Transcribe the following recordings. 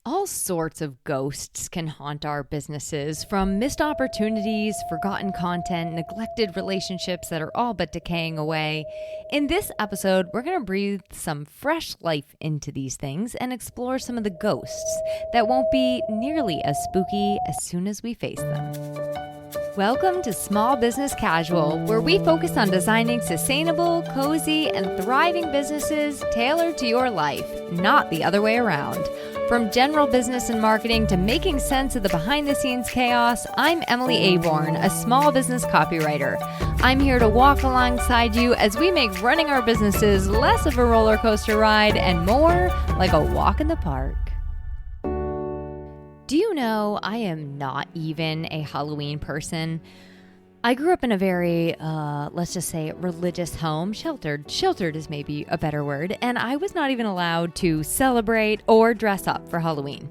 All sorts of ghosts can haunt our businesses, from missed opportunities, forgotten content, neglected relationships that are all but decaying away. In this episode, we're going to breathe some fresh life into these things and explore some of the ghosts that won't be nearly as spooky as soon as we face them. Welcome to Small Business Casual, where we focus on designing sustainable, cozy, and thriving businesses tailored to your life, not the other way around. From general business and marketing to making sense of the behind-the-scenes chaos, I'm Emily Aborn, a small business copywriter. I'm here to walk alongside you as we make running our businesses less of a roller coaster ride and more like a walk in the park. Do you know I am not even a Halloween person? I grew up in a very, let's just say, religious home, sheltered is maybe a better word, and I was not even allowed to celebrate or dress up for Halloween.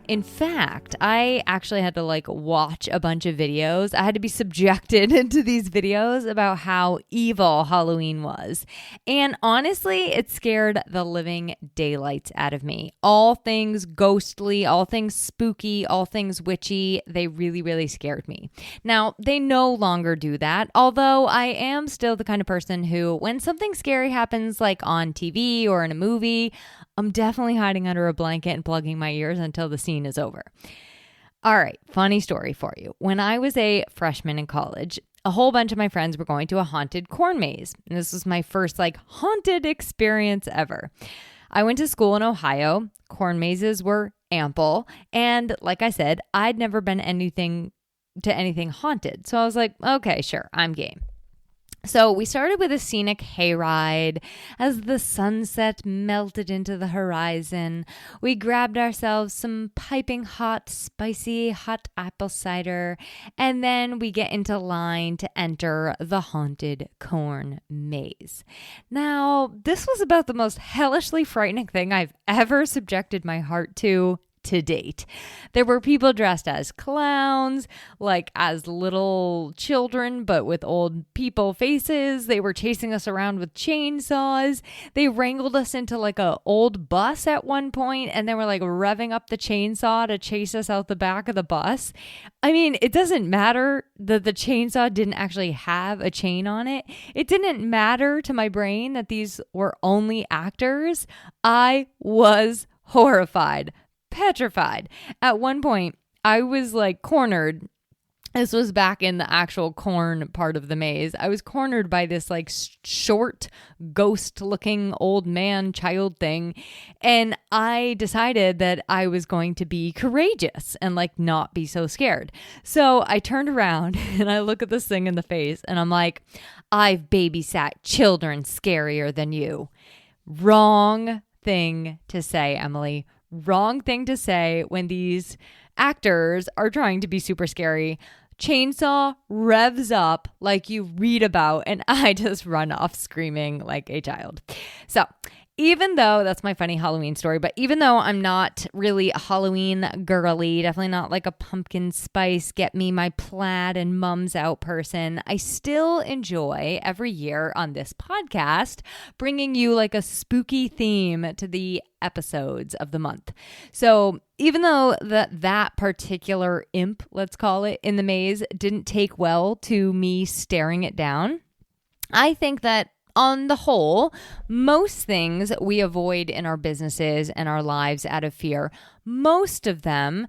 In fact, I actually had to watch a bunch of videos. I had to be subjected into these videos about how evil Halloween was. And honestly, it scared the living daylights out of me. All things ghostly, all things spooky, all things witchy, they really, really scared me. Now, they no longer do that, although I am still the kind of person who, when something scary happens on TV or in a movie, I'm definitely hiding under a blanket and plugging my ears until the scene is over. All right, funny story for you. When I was a freshman in college, a whole bunch of my friends were going to a haunted corn maze. And this was my first haunted experience ever. I went to school in Ohio. Corn mazes were ample. And like I said, I'd never been anything haunted. So I was like, okay, sure, I'm game. So we started with a scenic hayride. As the sunset melted into the horizon, we grabbed ourselves some piping hot, spicy hot apple cider, and then we get into line to enter the haunted corn maze. Now, this was about the most hellishly frightening thing I've ever subjected my heart to date. There were people dressed as clowns, as little children, but with old people faces. They were chasing us around with chainsaws. They wrangled us into a old bus at one point, and they were revving up the chainsaw to chase us out the back of the bus. I mean, it doesn't matter that the chainsaw didn't actually have a chain on it. It didn't matter to my brain that these were only actors. I was horrified. Petrified. At one point, I was cornered. This was back in the actual corn part of the maze. I was cornered by this short, ghost-looking old man child thing. And I decided that I was going to be courageous and not be so scared. So I turned around and I look at this thing in the face and I'm like, I've babysat children scarier than you. Wrong thing to say, Emily. Wrong thing to say when these actors are trying to be super scary. Chainsaw revs up like you read about, and I just run off screaming like a child. So even though that's my funny Halloween story, but even though I'm not really a Halloween girly, definitely not a pumpkin spice, get me my plaid and mums out person, I still enjoy every year on this podcast bringing you a spooky theme to the episodes of the month. So even though that particular imp, let's call it, in the maze didn't take well to me staring it down, I think that on the whole, most things we avoid in our businesses and our lives out of fear, most of them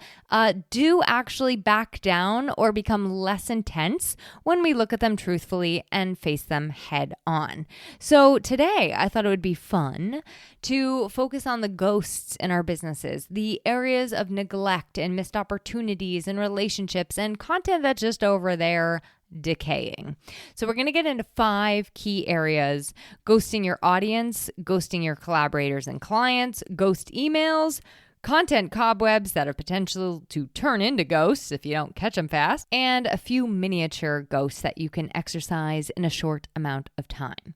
do actually back down or become less intense when we look at them truthfully and face them head on. So today, I thought it would be fun to focus on the ghosts in our businesses, the areas of neglect and missed opportunities and relationships and content that's just over there decaying. So we're going to get into 5 key areas: ghosting your audience, ghosting your collaborators and clients, ghost emails, content cobwebs that are potential to turn into ghosts if you don't catch them fast, and a few miniature ghosts that you can exorcise in a short amount of time.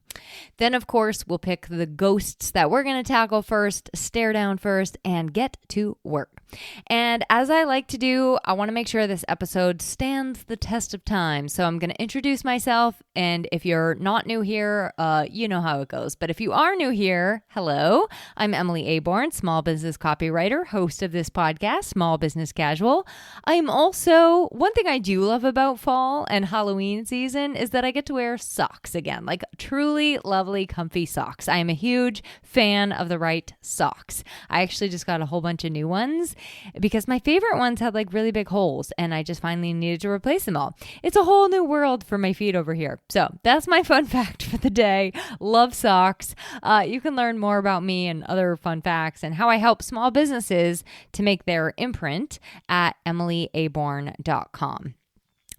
Then, of course, we'll pick the ghosts that we're going to tackle first, stare down first, and get to work. And as I like to do, I want to make sure this episode stands the test of time. So I'm going to introduce myself, and if you're not new here, you know how it goes. But if you are new here, hello, I'm Emily Aborn, small business copywriter creator, host of this podcast, Small Business Casual. I'm also, one thing I do love about fall and Halloween season is that I get to wear socks again, like truly lovely, comfy socks. I am a huge fan of the right socks. I actually just got a whole bunch of new ones because my favorite ones had like really big holes and I just finally needed to replace them all. It's a whole new world for my feet over here. So that's my fun fact for the day. Love socks. You can learn more about me and other fun facts and how I help small businesses to make their imprint at emilyaborn.com.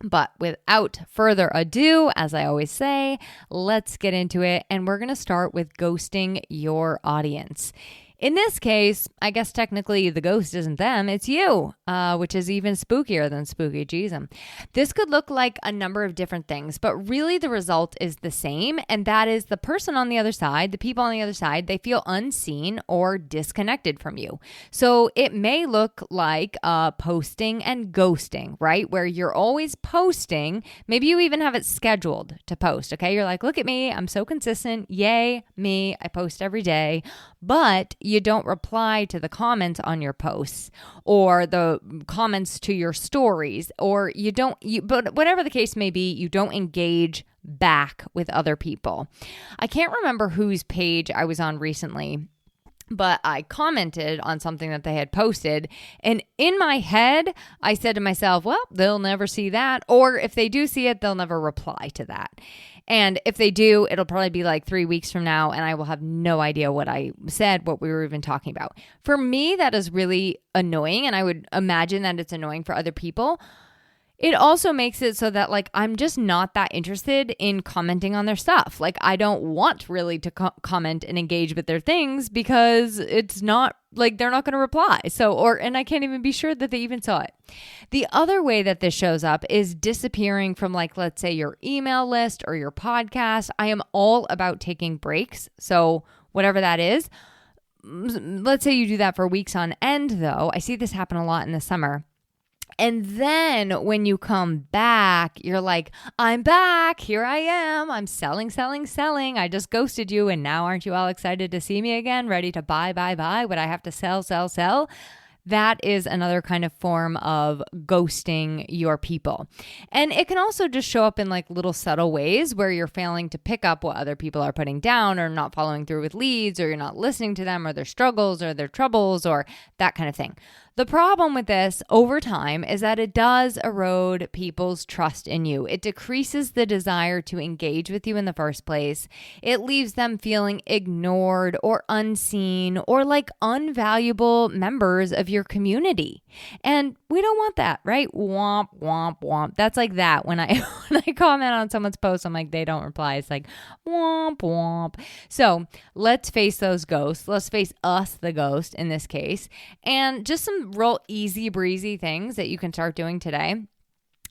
But without further ado, as I always say, let's get into it. And we're going to start with ghosting your audience. In this case, I guess technically the ghost isn't them, it's you, which is even spookier than spooky. Jeez. This could look like a number of different things, but really the result is the same. And that is the person on the other side, the people on the other side, they feel unseen or disconnected from you. So it may look like posting and ghosting, right? Where you're always posting. Maybe you even have it scheduled to post, okay? You're like, look at me, I'm so consistent. Yay, me, I post every day. But you don't reply to the comments on your posts or the comments to your stories, or but whatever the case may be, you don't engage back with other people. I can't remember whose page I was on recently, but I commented on something that they had posted. And in my head, I said to myself, well, they'll never see that. Or if they do see it, they'll never reply to that. And if they do, it'll probably be like 3 weeks from now, and I will have no idea what I said, what we were even talking about. For me, that is really annoying, and I would imagine that it's annoying for other people. It also makes it so that like I'm just not that interested in commenting on their stuff. Like I don't want really to comment and engage with their things because it's not like they're not going to reply. And I can't even be sure that they even saw it. The other way that this shows up is disappearing from like, let's say your email list or your podcast. I am all about taking breaks. So whatever that is, let's say you do that for weeks on end though. I see this happen a lot in the summer. And then when you come back, you're like, I'm back. Here I am. I'm selling. I just ghosted you. And now aren't you all excited to see me again? Ready to buy? What I have to sell? That is another kind of form of ghosting your people. And it can also just show up in like little subtle ways where you're failing to pick up what other people are putting down or not following through with leads, or you're not listening to them or their struggles or their troubles or that kind of thing. The problem with this over time is that it does erode people's trust in you. It decreases the desire to engage with you in the first place. It leaves them feeling ignored or unseen or like unvaluable members of your community. And we don't want that, right? Womp, womp, womp. That's like that. When I comment on someone's post, I'm like, they don't reply. It's like, womp, womp. So let's face those ghosts. Let's face us, the ghost in this case. And just some real easy breezy things that you can start doing today.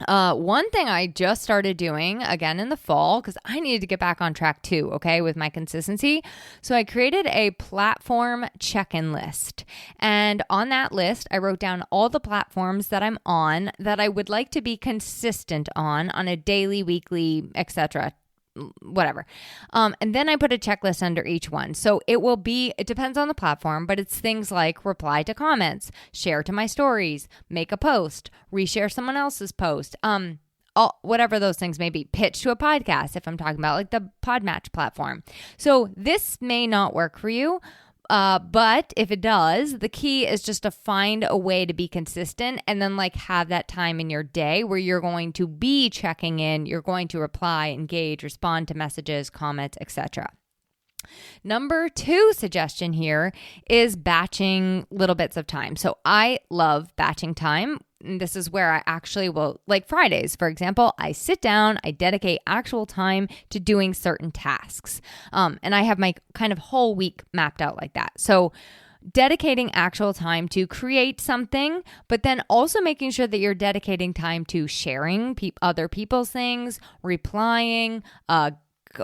One thing I just started doing again in the fall, because I needed to get back on track too, okay, with my consistency. So I created a platform check-in list. And on that list, I wrote down all the platforms that I'm on that I would like to be consistent on a daily, weekly, etc. whatever. And then I put a checklist under each one. So it depends on the platform, but it's things like reply to comments, share to my stories, make a post, reshare someone else's post, whatever those things may be, pitch to a podcast if I'm talking about like the Podmatch platform. So this may not work for you. But if it does, the key is just to find a way to be consistent and then like have that time in your day where you're going to be checking in, you're going to reply, engage, respond to messages, comments, etc. Number 2 suggestion here is batching little bits of time. So I love batching time. And this is where I actually will, like Fridays, for example, I sit down, I dedicate actual time to doing certain tasks. And I have my kind of whole week mapped out like that. So dedicating actual time to create something, but then also making sure that you're dedicating time to sharing other people's things, replying,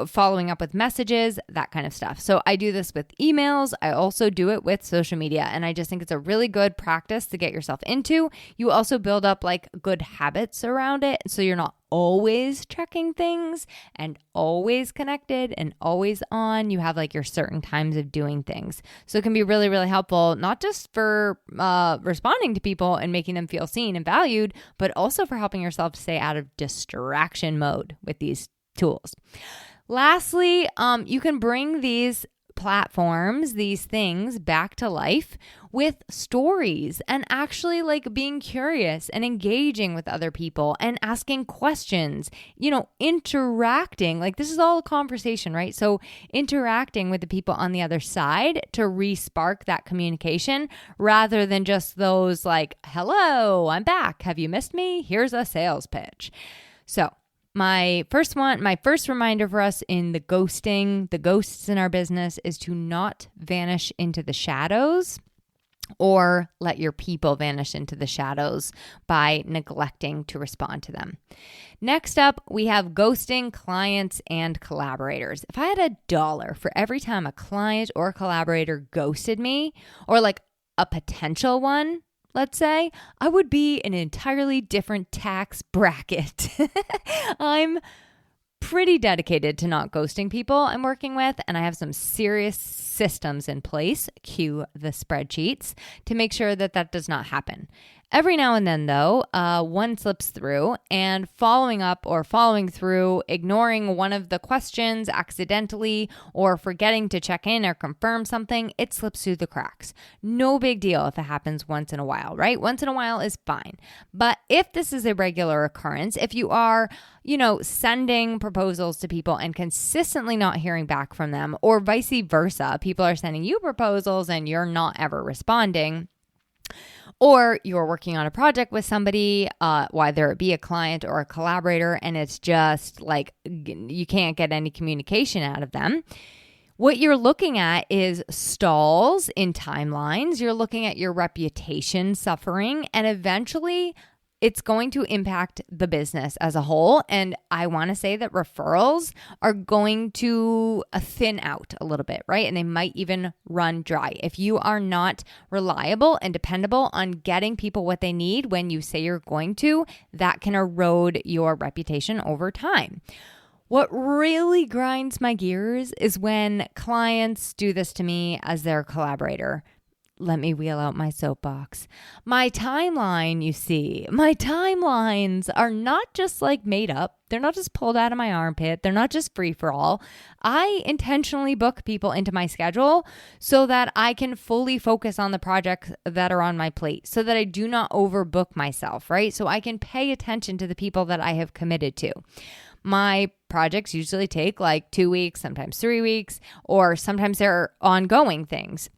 following up with messages, that kind of stuff. So I do this with emails. I also do it with social media. And I just think it's a really good practice to get yourself into. You also build up like good habits around it. So you're not always checking things and always connected and always on. You have like your certain times of doing things. So it can be really, really helpful, not just for responding to people and making them feel seen and valued, but also for helping yourself stay out of distraction mode with these tools. Lastly, you can bring these platforms, these things back to life with stories and actually like being curious and engaging with other people and asking questions, interacting. Like this is all a conversation, right? So interacting with the people on the other side to re-spark that communication rather than just those like, hello, I'm back. Have you missed me? Here's a sales pitch. So my first reminder for us in the ghosts in our business is to not vanish into the shadows or let your people vanish into the shadows by neglecting to respond to them. Next up, we have ghosting clients and collaborators. If I had $1 for every time a client or collaborator ghosted me, or like a potential one, let's say, I would be in an entirely different tax bracket. I'm pretty dedicated to not ghosting people I'm working with, and I have some serious systems in place, cue the spreadsheets, to make sure that that does not happen. Every now and then, though, one slips through, and following up or following through, ignoring one of the questions accidentally or forgetting to check in or confirm something, it slips through the cracks. No big deal if it happens once in a while, right? Once in a while is fine. But if this is a regular occurrence, if you are, sending proposals to people and consistently not hearing back from them, or vice versa, people are sending you proposals and you're not ever responding, or you're working on a project with somebody, whether it be a client or a collaborator, and it's just like you can't get any communication out of them. What you're looking at is stalls in timelines. You're looking at your reputation suffering, and eventually it's going to impact the business as a whole. And I want to say that referrals are going to thin out a little bit, right? And they might even run dry. If you are not reliable and dependable on getting people what they need when you say you're going to, that can erode your reputation over time. What really grinds my gears is when clients do this to me as their collaborator. Let me wheel out my soapbox. My timeline, you see, my timelines are not just like made up. They're not just pulled out of my armpit. They're not just free for all. I intentionally book people into my schedule so that I can fully focus on the projects that are on my plate, so that I do not overbook myself, right? So I can pay attention to the people that I have committed to. My projects usually take like 2 weeks, sometimes 3 weeks, or sometimes they're ongoing things.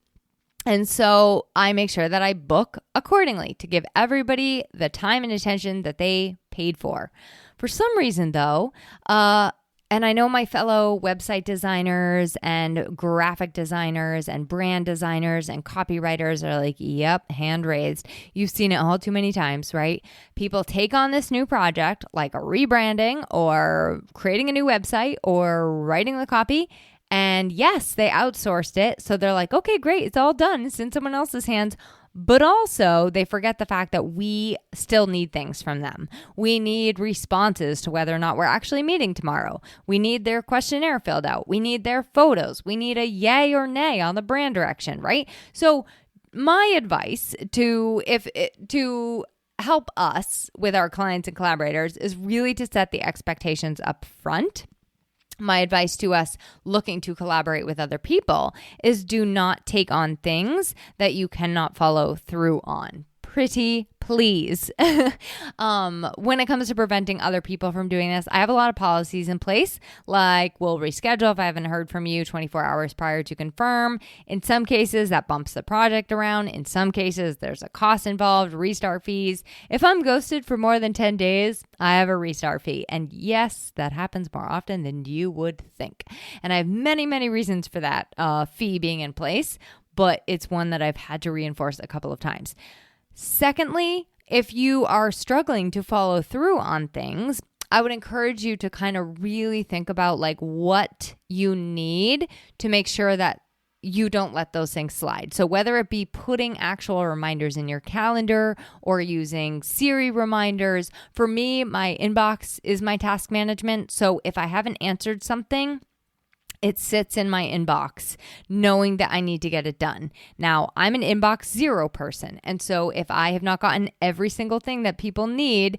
And so I make sure that I book accordingly to give everybody the time and attention that they paid for. For some reason, though, and I know my fellow website designers and graphic designers and brand designers and copywriters are like, yep, hand raised. You've seen it all too many times, right? People take on this new project like a rebranding or creating a new website or writing the copy. And yes, they outsourced it. So they're like, okay, great. It's all done. It's in someone else's hands. But also they forget the fact that we still need things from them. We need responses to whether or not we're actually meeting tomorrow. We need their questionnaire filled out. We need their photos. We need a yay or nay on the brand direction, right? So my advice to help us with our clients and collaborators is really to set the expectations up front. My advice to us looking to collaborate with other people is do not take on things that you cannot follow through on. Pretty please. When it comes to preventing other people from doing this, I have a lot of policies in place, like we'll reschedule if I haven't heard from you 24 hours prior to confirm. In some cases, that bumps the project around. In some cases, there's a cost involved, restart fees. If I'm ghosted for more than 10 days, I have a restart fee. And yes, that happens more often than you would think. And I have many, many reasons for that fee being in place, but it's one that I've had to reinforce a couple of times. Secondly, if you are struggling to follow through on things, I would encourage you to kind of really think about like what you need to make sure that you don't let those things slide. So whether it be putting actual reminders in your calendar or using Siri reminders, for me, my inbox is my task management. So if I haven't answered something, it sits in my inbox knowing that I need to get it done. Now, I'm an inbox zero person. And so if I have not gotten every single thing that people need,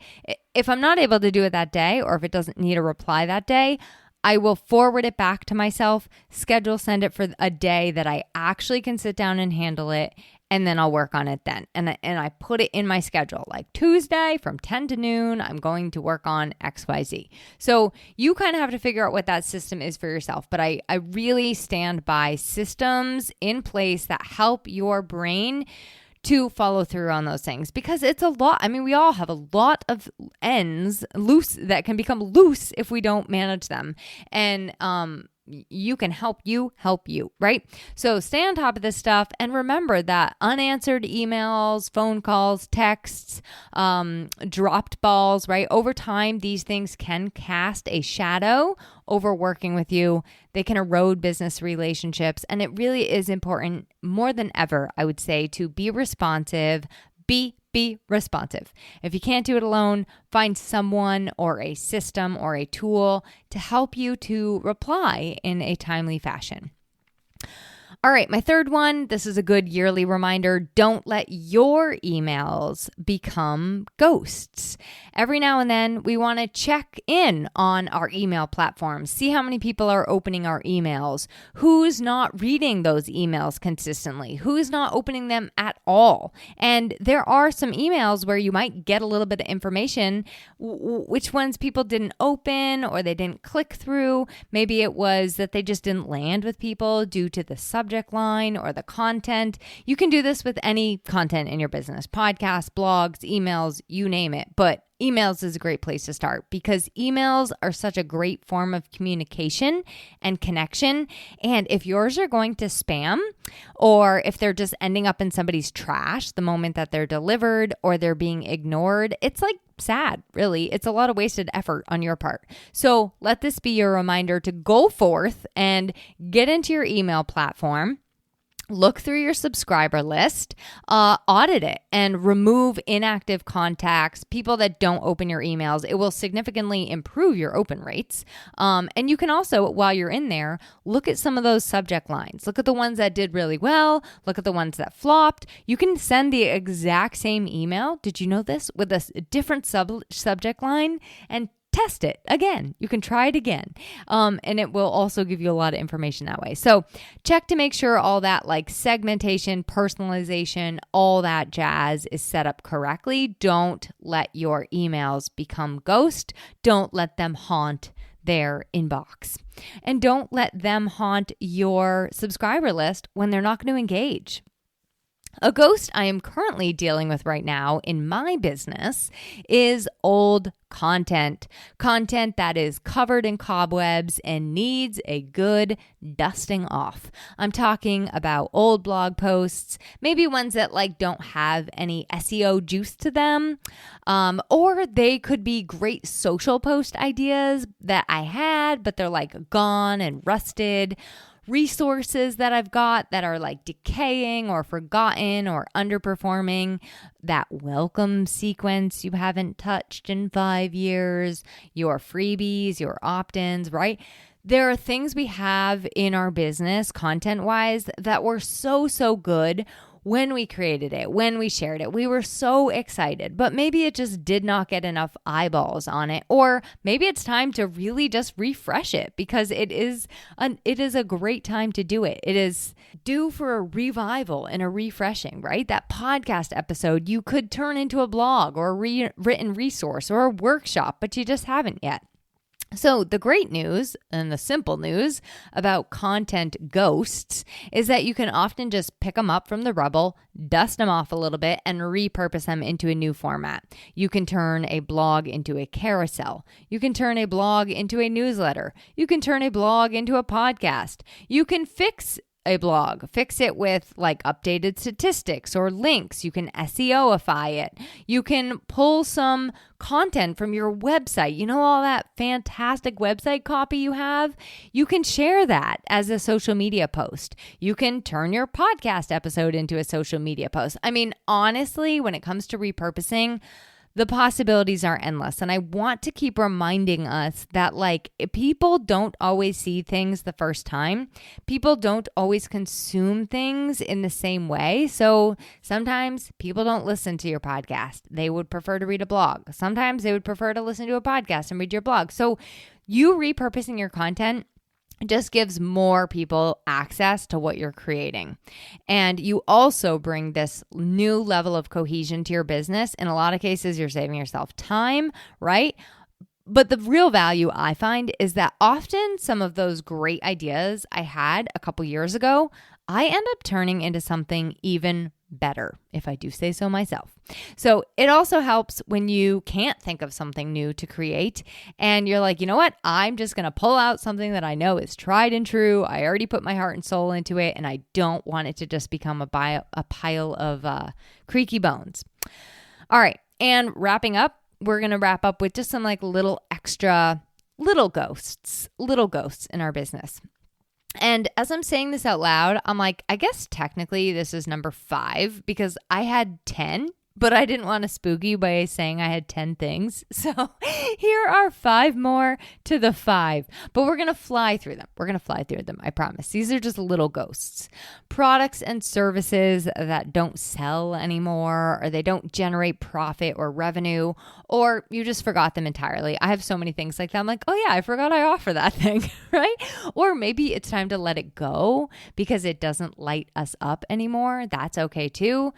if I'm not able to do it that day, or if it doesn't need a reply that day, I will forward it back to myself, send it for a day that I actually can sit down and handle it, and then I'll work on it then. And I put it in my schedule, like Tuesday from 10 to noon, I'm going to work on XYZ. So you kind of have to figure out what that system is for yourself. But I really stand by systems in place that help your brain to follow through on those things, because it's a lot. I mean, we all have a lot of ends loose that can become loose if we don't manage them. And you can help you, right? So stay on top of this stuff, and remember that unanswered emails, phone calls, texts, dropped balls, right? Over time, these things can cast a shadow over working with you. They can erode business relationships, and it really is important more than ever, I would say, to be responsive, be responsive. If you can't do it alone, find someone or a system or a tool to help you to reply in a timely fashion. All right, my third one, this is a good yearly reminder. Don't let your emails become ghosts. Every now and then, we want to check in on our email platforms, see how many people are opening our emails, who's not reading those emails consistently, who's not opening them at all. And there are some emails where you might get a little bit of information, which ones people didn't open or they didn't click through. Maybe it was that they just didn't land with people due to the subject line or the content. You can do this with any content in your business, podcasts, blogs, emails, you name it. But emails is a great place to start, because emails are such a great form of communication and connection. And if yours are going to spam, or if they're just ending up in somebody's trash the moment that they're delivered, or they're being ignored, it's like sad, really. It's a lot of wasted effort on your part. So let this be your reminder to go forth and get into your email platform. Look through your subscriber list, audit it, and remove inactive contacts, people that don't open your emails. It will significantly improve your open rates. And you can also, while you're in there, look at some of those subject lines. Look at the ones that did really well. Look at the ones that flopped. You can send the exact same email. Did you know this? With a different subject line, and test it again. You can try it again. And it will also give you a lot of information that way. So check to make sure all that like segmentation, personalization, all that jazz is set up correctly. Don't let your emails become ghost. Don't let them haunt their inbox. And don't let them haunt your subscriber list when they're not going to engage. A ghost I am currently dealing with right now in my business is old content that is covered in cobwebs and needs a good dusting off. I'm talking about old blog posts, maybe ones that like don't have any SEO juice to them, or they could be great social post ideas that I had, but they're like gone and rusted. Resources that I've got that are like decaying or forgotten or underperforming, that welcome sequence you haven't touched in 5 years, your freebies, your opt-ins, right? There are things we have in our business content-wise that were so good when we created it, when we shared it. We were so excited, but maybe it just did not get enough eyeballs on it, or maybe it's time to really just refresh it, because it is a great time to do it. It is due for a revival and a refreshing, right? That podcast episode you could turn into a blog or a written resource or a workshop, but you just haven't yet. So the great news and the simple news about content ghosts is that you can often just pick them up from the rubble, dust them off a little bit, and repurpose them into a new format. You can turn a blog into a carousel. You can turn a blog into a newsletter. You can turn a blog into a podcast. You can fix a blog. Fix it with like updated statistics or links. You can SEOify it. You can pull some content from your website. You know, all that fantastic website copy you have? You can share that as a social media post. You can turn your podcast episode into a social media post. I mean, honestly, when it comes to repurposing, the possibilities are endless. And I want to keep reminding us that like people don't always see things the first time. People don't always consume things in the same way. So sometimes people don't listen to your podcast. They would prefer to read a blog. Sometimes they would prefer to listen to a podcast and read your blog. So you repurposing your content just gives more people access to what you're creating. And you also bring this new level of cohesion to your business. In a lot of cases, you're saving yourself time, right? But the real value I find is that often some of those great ideas I had a couple years ago, I end up turning into something even better, if I do say so myself. So it also helps when you can't think of something new to create and you're like, you know what? I'm just going to pull out something that I know is tried and true. I already put my heart and soul into it and I don't want it to just become a pile of creaky bones. All right. And wrapping up, we're going to wrap up with just some like little extra little ghosts in our business. And as I'm saying this out loud, I'm like, I guess technically this is number 5 because I had 10, but I didn't want to spook you by saying I had 10 things. So here are 5 more to the 5, but we're going to fly through them. I promise. These are just little ghosts. Products and services that don't sell anymore, or they don't generate profit or revenue, or you just forgot them entirely. I have so many things like that. I'm like, oh yeah, I forgot I offer that thing, right? Or maybe it's time to let it go because it doesn't light us up anymore. That's okay too.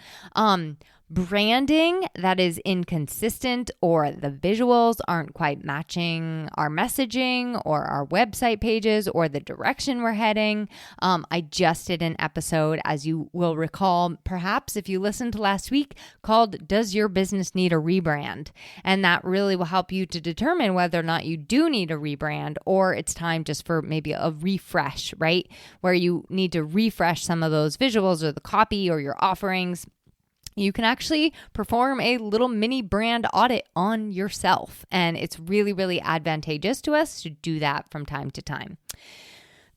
Branding that is inconsistent or the visuals aren't quite matching our messaging or our website pages or the direction we're heading. I just did an episode, as you will recall, perhaps if you listened to last week, called Does Your Business Need a Rebrand? And that really will help you to determine whether or not you do need a rebrand or it's time just for maybe a refresh, right? Where you need to refresh some of those visuals or the copy or your offerings. You can actually perform a little mini brand audit on yourself. And it's really, really advantageous to us to do that from time to time.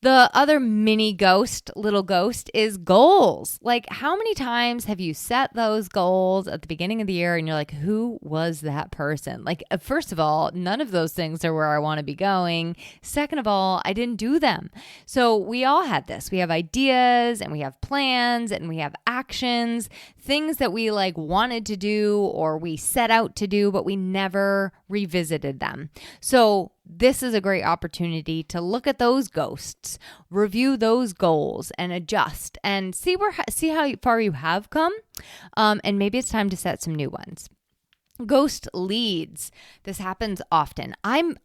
The other little ghost is goals. Like, how many times have you set those goals at the beginning of the year and you're like, who was that person? Like, first of all, none of those things are where I want to be going. Second of all, I didn't do them. So we all had this. We have ideas and we have plans and we have actions, things that we like wanted to do or we set out to do, but we never revisited them. So this is a great opportunity to look at those ghosts, review those goals and adjust and see how far you have come. And maybe it's time to set some new ones. Ghost leads. This happens often. I'm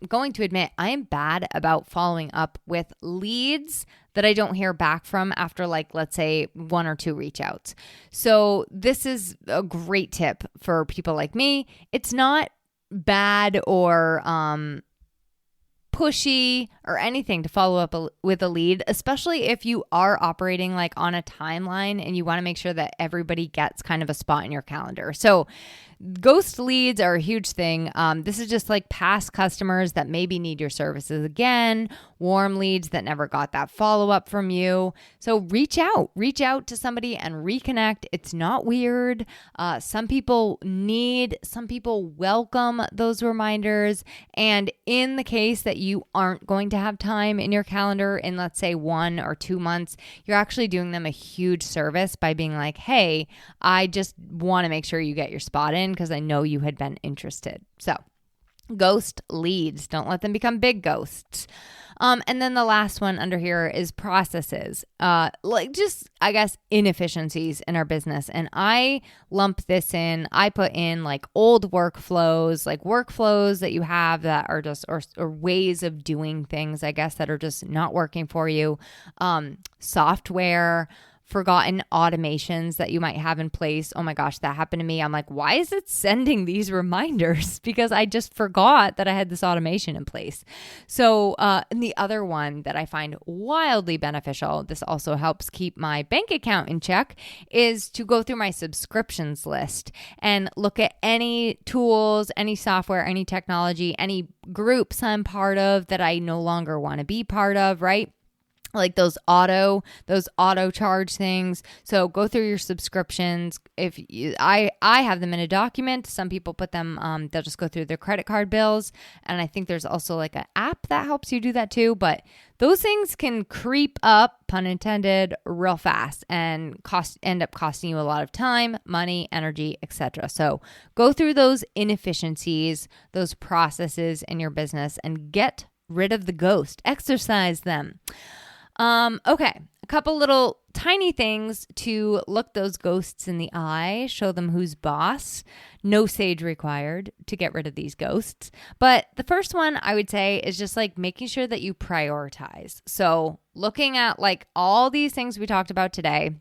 going to admit I am bad about following up with leads that I don't hear back from after, like, let's say 1 or 2 reach outs. So this is a great tip for people like me. It's not bad or pushy or anything to follow up with a lead, especially if you are operating like on a timeline and you want to make sure that everybody gets kind of a spot in your calendar. So ghost leads are a huge thing. This is just like past customers that maybe need your services again, warm leads that never got that follow-up from you. So reach out to somebody and reconnect. It's not weird. Some people welcome those reminders. And in the case that you aren't going to have time in your calendar in, let's say, 1 or 2 months, you're actually doing them a huge service by being like, hey, I just want to make sure you get your spot in because I know you had been interested. So ghost leads, don't let them become big ghosts. And then the last one under here is processes, like just, I guess, inefficiencies in our business. And I lump this in, I put in like old workflows, like workflows that you have that are just, or ways of doing things, I guess, that are just not working for you. Software, forgotten automations that you might have in place. Oh my gosh, that happened to me. I'm like, why is it sending these reminders? Because I just forgot that I had this automation in place. So, and the other one that I find wildly beneficial, this also helps keep my bank account in check, is to go through my subscriptions list and look at any tools, any software, any technology, any groups I'm part of that I no longer want to be part of, right? Like those auto charge things. So go through your subscriptions. I have them in a document. Some people put them, they'll just go through their credit card bills. And I think there's also like an app that helps you do that too. But those things can creep up, pun intended, real fast and end up costing you a lot of time, money, energy, etc. So go through those inefficiencies, those processes in your business and get rid of the ghost. Exercise them. Okay, a couple little tiny things to look those ghosts in the eye, show them who's boss. No sage required to get rid of these ghosts. But the first one I would say is just like making sure that you prioritize. So looking at like all these things we talked about today,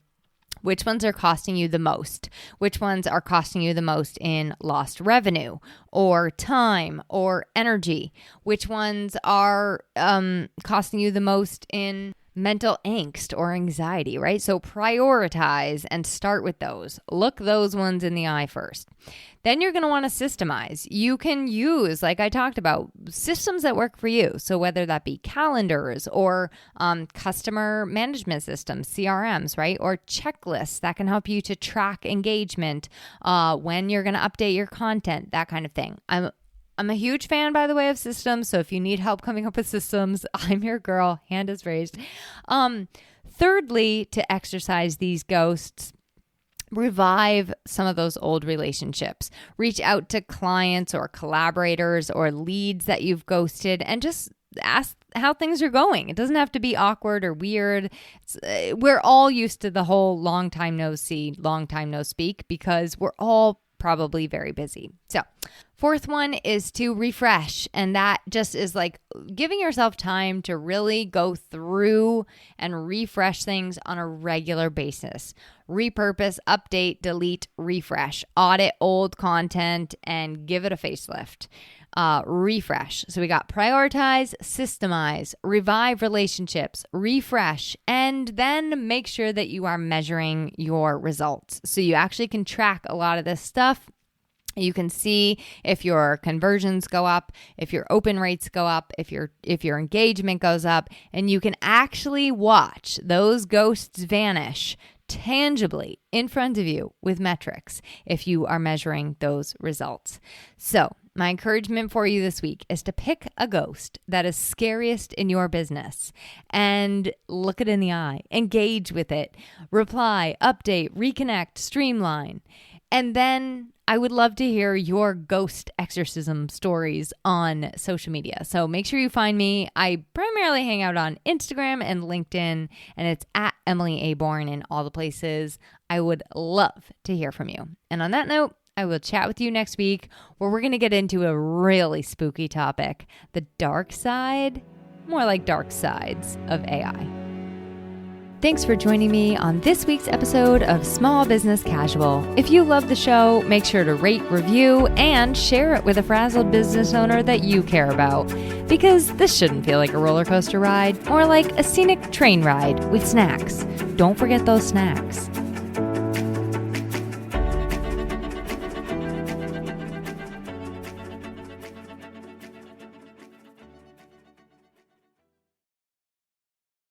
which ones are costing you the most? Which ones are costing you the most in lost revenue or time or energy? Which ones are costing you the most in mental angst or anxiety, right? So prioritize and start with those. Look those ones in the eye first. Then you're going to want to systemize. You can use, like I talked about, systems that work for you. So whether that be calendars or customer management systems, CRMs, right? Or checklists that can help you to track engagement, when you're going to update your content, that kind of thing. I'm a huge fan, by the way, of systems. So if you need help coming up with systems, I'm your girl. Hand is raised. Thirdly, to exercise these ghosts, revive some of those old relationships. Reach out to clients or collaborators or leads that you've ghosted and just ask how things are going. It doesn't have to be awkward or weird. We're all used to the whole long time no see, long time no speak because we're all probably very busy. So fourth one is to refresh. And that just is like giving yourself time to really go through and refresh things on a regular basis. Repurpose, update, delete, refresh, audit old content and give it a facelift. Refresh. So we got prioritize, systemize, revive relationships, refresh, and then make sure that you are measuring your results. So you actually can track a lot of this stuff. You can see if your conversions go up, if your open rates go up, if your engagement goes up, and you can actually watch those ghosts vanish tangibly in front of you with metrics if you are measuring those results. So my encouragement for you this week is to pick a ghost that is scariest in your business and look it in the eye, engage with it, reply, update, reconnect, streamline. And then I would love to hear your ghost exorcism stories on social media. So make sure you find me. I primarily hang out on Instagram and LinkedIn, and it's at Emily A. Bourne in all the places. I would love to hear from you. And on that note, I will chat with you next week where we're going to get into a really spooky topic, the dark side, more like dark sides of AI. Thanks for joining me on this week's episode of Small Business Casual. If you love the show, make sure to rate, review, and share it with a frazzled business owner that you care about. Because this shouldn't feel like a roller coaster ride, more like a scenic train ride with snacks. Don't forget those snacks.